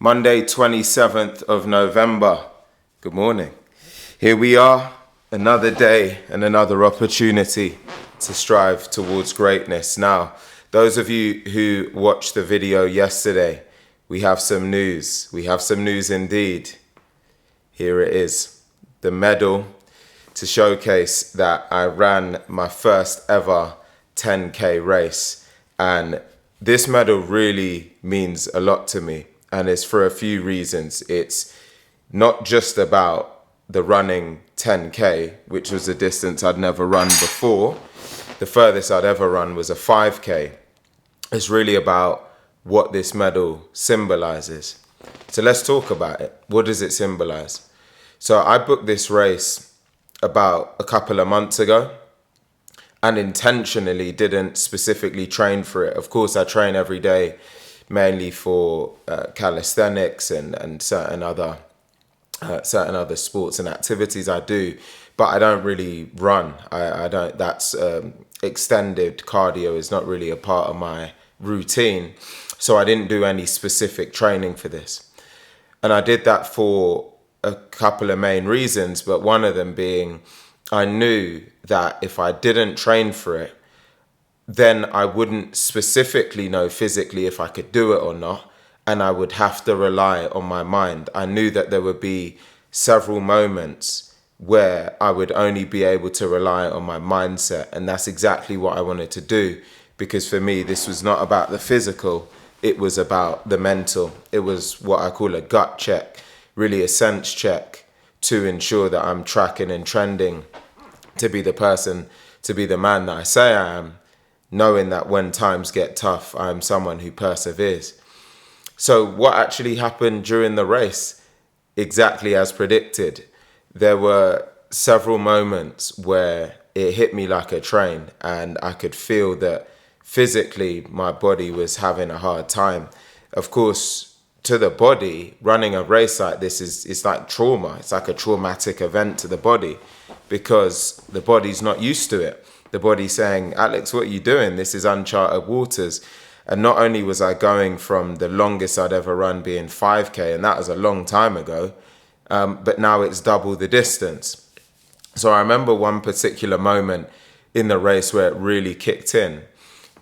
Monday, 27th of November. Good morning. Here we are, another day and another opportunity to strive towards greatness. Now, those of you who watched the video yesterday, we have some news. We have some news indeed. Here it is, the medal to showcase that I ran my first ever 10K race. And this medal really means a lot to me. And it's for a few reasons. It's not just about the running 10K, which was a distance I'd never run before. The furthest I'd ever run was a 5K. It's really about what this medal symbolizes. So let's talk about it. What does it symbolize? So I booked this race about a couple of months ago and intentionally didn't specifically train for it. Of course, I train every day, mainly for calisthenics and certain other sports and activities I do, but I don't really run. I don't. That's extended cardio is not really a part of my routine, so I didn't do any specific training for this. And I did that for a couple of main reasons, but one of them being I knew that if I didn't train for it, then I wouldn't specifically know physically if I could do it or not, and I would have to rely on my mind. I knew that there would be several moments where I would only be able to rely on my mindset, and that's exactly what I wanted to do, because for me, this was not about the physical, it was about the mental. It was what I call a gut check, really a sense check to ensure that I'm tracking and trending to be the person, to be the man that I say I am, knowing that when times get tough, I'm someone who perseveres. So what actually happened during the race? Exactly as predicted. There were several moments where it hit me like a train and I could feel that physically my body was having a hard time. Of course, to the body, running a race like this is like trauma. It's like a traumatic event to the body because the body's not used to it. The body's saying, Alex, what are you doing? This is uncharted waters. And not only was I going from the longest I'd ever run being 5K, and that was a long time ago, but now it's double the distance. So I remember one particular moment in the race where it really kicked in.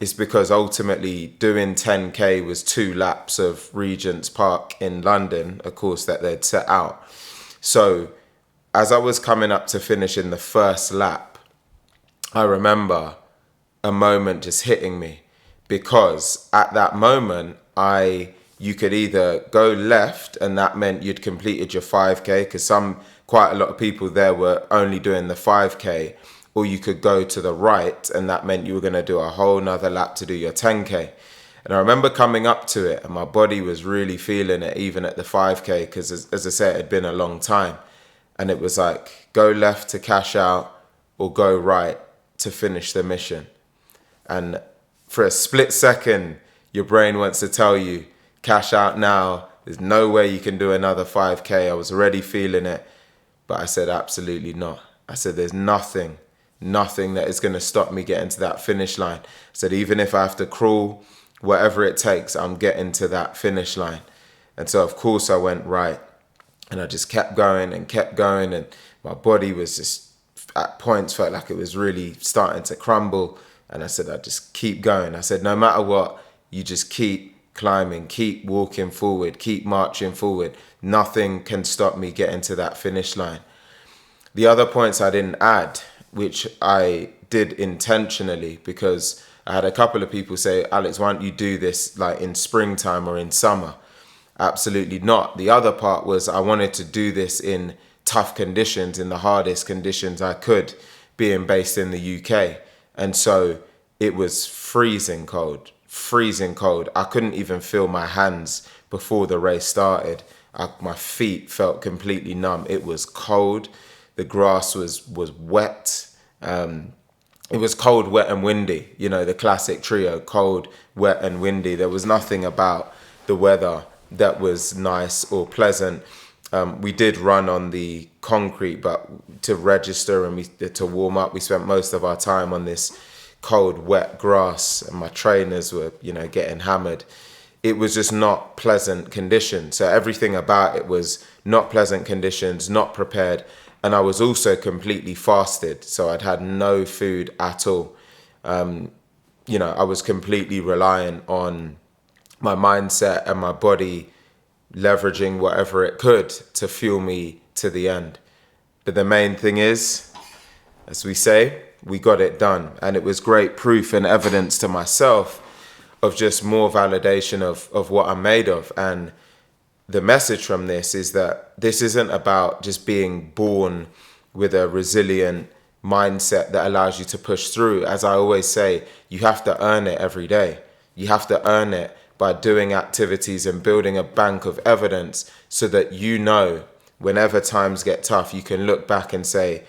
It's because ultimately doing 10K was 2 laps of Regent's Park in London, a course that they'd set out. So as I was coming up to finish in the first lap, I remember a moment just hitting me, because at that moment you could either go left and that meant you'd completed your 5K, because quite a lot of people there were only doing the 5K, or you could go to the right and that meant you were going to do a whole nother lap to do your 10K. And I remember coming up to it and my body was really feeling it even at the 5K, because as I said, it had been a long time, and it was like go left to cash out or go right to finish the mission. And for a split second, your brain wants to tell you, cash out now. There's no way you can do another 5K. I was already feeling it. But I said, absolutely not. I said, there's nothing that is going to stop me getting to that finish line. I said, even if I have to crawl, whatever it takes, I'm getting to that finish line. And so, of course, I went right. And I just kept going. And my body was just, at points, felt like it was really starting to crumble. And I said, I just keep going. I said, no matter what, you just keep climbing, keep walking forward, keep marching forward. Nothing can stop me getting to that finish line. The other points I didn't add, which I did intentionally, because I had a couple of people say, Alex, why don't you do this like in springtime or in summer? Absolutely not. The other part was I wanted to do this in tough conditions, in the hardest conditions I could, being based in the UK. And so it was freezing cold. I couldn't even feel my hands before the race started. My feet felt completely numb. It was cold. The grass was wet. It was cold, wet and windy. You know, the classic trio, cold, wet and windy. There was nothing about the weather that was nice or pleasant. We did run on the concrete, but to register and to warm up, we spent most of our time on this cold, wet grass, and my trainers were, getting hammered. it was just not pleasant conditions. So everything about it was not pleasant conditions, not prepared. And I was also completely fasted. So I'd had no food at all. I was completely reliant on my mindset and my body leveraging whatever it could to fuel me to the end. But the main thing is, as we say, we got it done. And it was great proof and evidence to myself of just more validation of what I'm made of. And the message from this is that this isn't about just being born with a resilient mindset that allows you to push through. As I always say, you have to earn it every day. You have to earn it by doing activities and building a bank of evidence so that whenever times get tough, you can look back and say,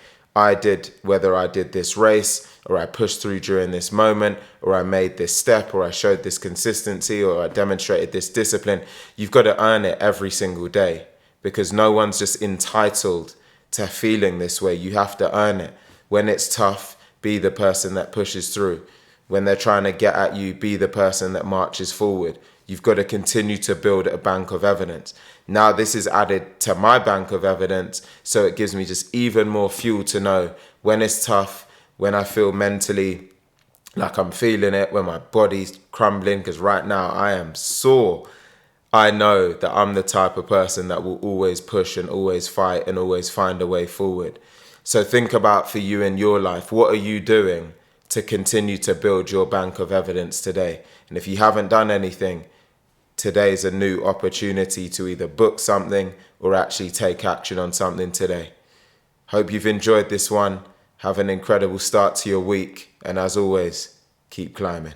whether I did this race, or I pushed through during this moment, or I made this step, or I showed this consistency, or I demonstrated this discipline. You've got to earn it every single day, because no one's just entitled to feeling this way. You have to earn it. When it's tough, be the person that pushes through. When they're trying to get at you, be the person that marches forward. You've got to continue to build a bank of evidence. Now this is added to my bank of evidence, so it gives me just even more fuel to know when it's tough, when I feel mentally like I'm feeling it, when my body's crumbling, because right now I am sore. I know that I'm the type of person that will always push and always fight and always find a way forward. So think about, for you in your life, what are you doing to continue to build your bank of evidence today? And if you haven't done anything, today is a new opportunity to either book something or actually take action on something today. Hope you've enjoyed this one. Have an incredible start to your week. And as always, keep climbing.